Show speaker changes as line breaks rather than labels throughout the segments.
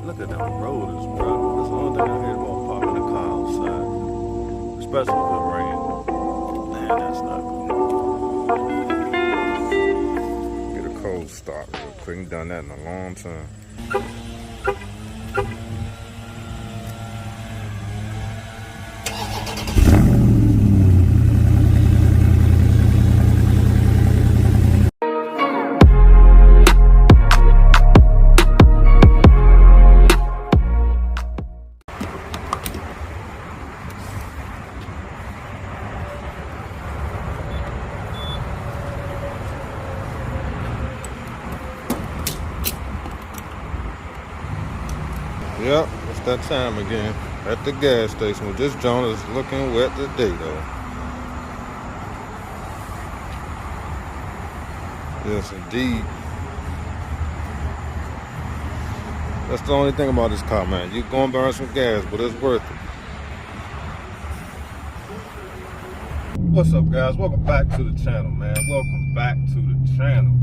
Look at them rotors, bro. That's the only thing I hate about parking the car outside. Especially if it rains. Man, that's not good. Get a cold start real quick. Ain't done that in a long time. Yep, it's that time again at the gas station. Well, this joint is looking wet today, though. Yes, indeed. That's the only thing about this car, man. You're going to burn some gas, but it's worth it. What's up, guys? Welcome back to the channel, man. Welcome back to the channel.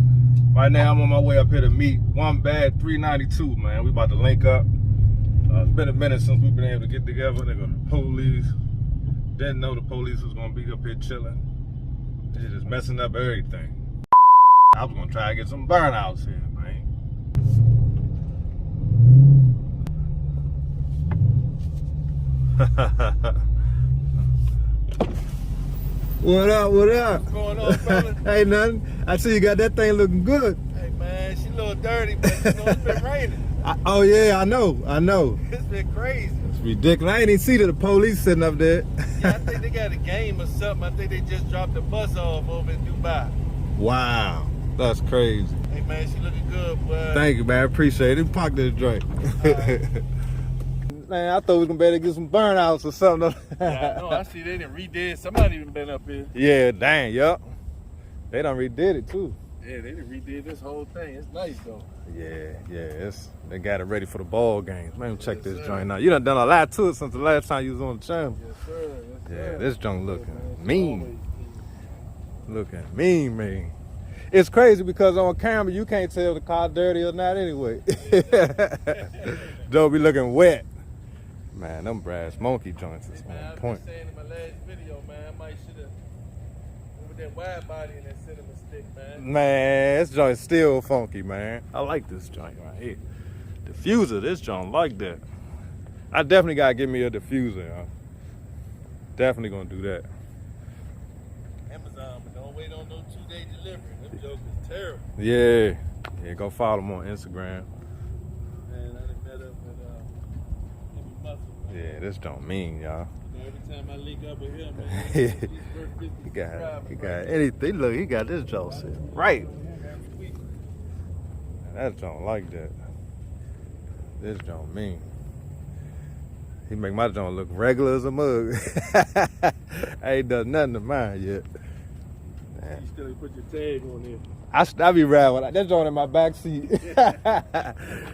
Right now, I'm on my way up here to meet One Bad 392, man. We about to link up. It's been a minute since we've been able to get together. They're gonna police. Didn't know the police was gonna be up here chilling. They're just messing up everything. I was gonna try to get some burnouts here, man. What up? What up?
What's going on, brother?
Hey, nothing. I see you got that thing looking good.
Hey, man, she a little dirty, but you know, it's been raining.
Oh yeah, I know.
It's been crazy.
It's ridiculous. I ain't even see the police sitting up there.
Yeah, I think they got a game or something. I think they just dropped the bus off over in Dubai.
Wow, that's crazy.
Hey, man, she looking good, boy.
Thank you, man. I appreciate it. Park this drink. Man, I thought we was gonna be able to get some burnouts or something.
Yeah, I know. I see they done redid. Somebody even been up here.
Yeah, dang, yup. They done redid it too.
Yeah, they done redid this whole thing. It's nice though.
Yeah, they got it ready for the ball games. Man, check this joint out. You done a lot to it since the last time you was on the channel.
Yes, sir. Yes,
Yeah,
sir.
this joint looking
man,
mean. Looking mean, man. It's crazy because on camera you can't tell if the car dirty or not anyway. Joe be looking wet. Man, them brass monkey joints is
Man,
on
I
point.
was saying in my last video, man, I might should have with that Widebody and that cinema stick, man.
Man, this joint's still funky, man. I like this joint right here. Diffuser, this joint like that. I definitely gotta give me a diffuser, y'all. Definitely gonna do that.
Amazon, but don't wait on no 2-day delivery. Them jokes is terrible.
Yeah, go follow them on Instagram.
Man, I done met up with Muffler.
Yeah, this don't mean, y'all.
Every time I link up with him, man,
He got anything. Look, he got this joint set right. That joint like that. This joint mean. He make my joint look regular as a mug. I ain't done nothing to mine yet.
You still ain't put your tag on there.
I be riding with that joint in my back seat.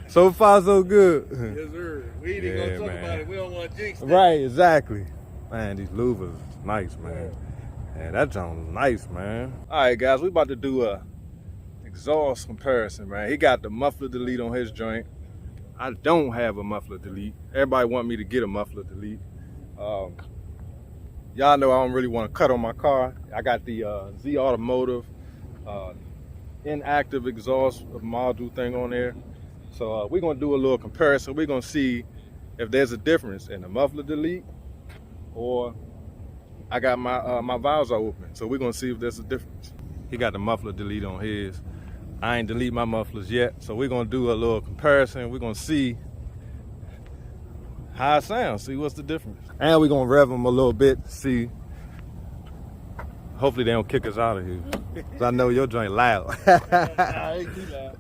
So far, so good.
Yes, sir. We ain't even gonna talk about it. We don't want to jinx that.
Right, exactly. Man, these louvers nice, man. Yeah, that joint's nice, man. All right, guys, we about to do a exhaust comparison, man. He got the muffler delete on his joint. I don't have a muffler delete. Everybody want me to get a muffler delete. Y'all know I don't really want to cut on my car. I got the Z Automotive inactive exhaust module thing on there. So we're gonna do a little comparison. We're gonna see if there's a difference in the muffler delete, or I got my valves are open. So we're gonna see if there's a difference. He got the muffler delete on his. I ain't delete my mufflers yet. So we're gonna do a little comparison. We're gonna see how it sounds, see what's the difference. And we're gonna rev them a little bit, see. Hopefully they don't kick us out of here. Cause I know your joint loud.
Nah, I ain't too loud.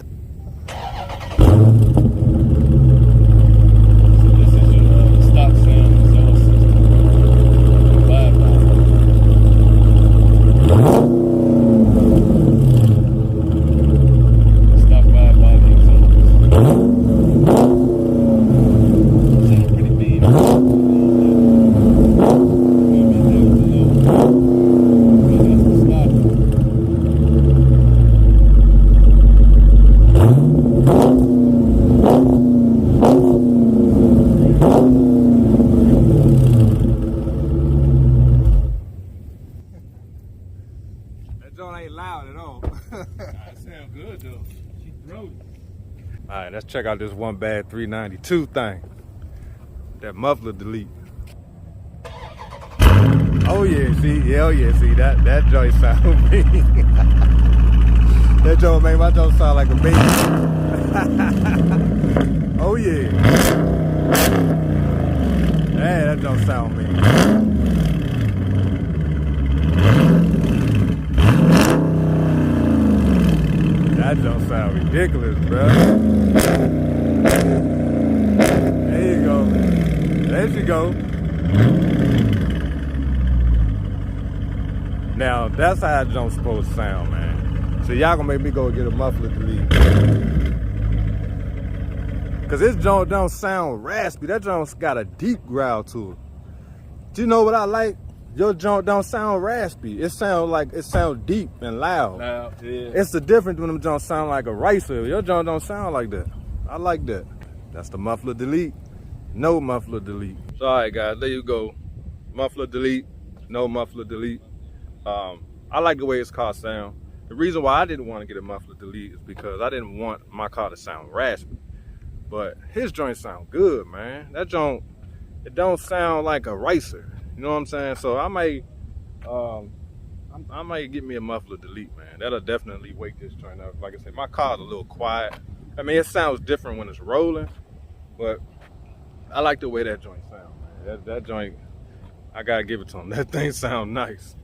So this is your stock sound exhaust system. Widebody. Stock Widebody exhaust. Sound pretty mean.
check out this one bad 392 thing. That muffler delete. Oh yeah, see, oh yeah, see that joint sound me. That joint make my joint sound like a baby. Oh yeah. Hey, that joint sound me. That don't sound ridiculous, bro. There you go. There you go. Now, that's how that joint's supposed to sound, man. So y'all gonna make me go get a muffler delete. Cause this joint don't sound raspy. That joint's got a deep growl to it. Do you know what I like? Your joint don't sound raspy. It sounds deep and loud.
Yeah.
It's the difference when them joints sound like a ricer. Your joint don't sound like that. I like that. That's the muffler delete. No muffler delete. So, all right, guys, there you go. Muffler delete. No muffler delete. I like the way his car sound. The reason why I didn't want to get a muffler delete is because I didn't want my car to sound raspy. But his joint sound good, man. That joint, it don't sound like a ricer. You know what I'm saying? So I might get me a muffler delete, man. That'll definitely wake this joint up. Like I said, my car's a little quiet. I mean, it sounds different when it's rolling, but I like the way that joint sounds, man. That joint, I gotta give it to him. That thing sound nice.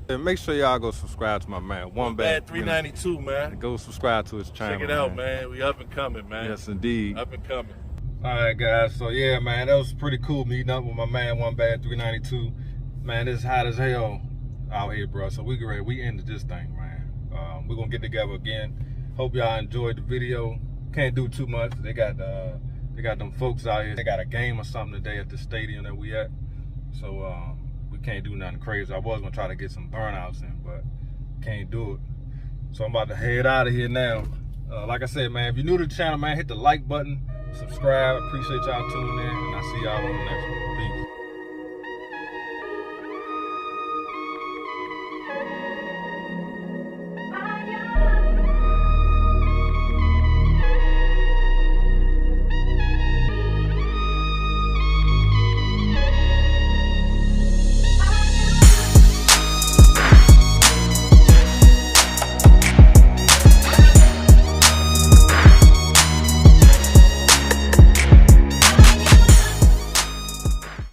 And make sure y'all go subscribe to my man. One bad
392, man.
Go subscribe to his channel.
Check it out, man. We up and coming, man.
Yes, indeed.
Up and coming.
All right, guys. So yeah, man, that was pretty cool meeting up with my man, One Bad 392. Man, it's hot as hell out here, bro. So we ended this thing, man. We're gonna get together again. Hope y'all enjoyed the video. Can't do too much. They got them folks out here. They got a game or something today at the stadium that we at. So we can't do nothing crazy. I was gonna try to get some burnouts in, but can't do it. So I'm about to head out of here now. Like I said, man, if you're new to the channel, man, hit the like button. Subscribe. Appreciate y'all tuning in, and I'll see y'all on the next one. Peace.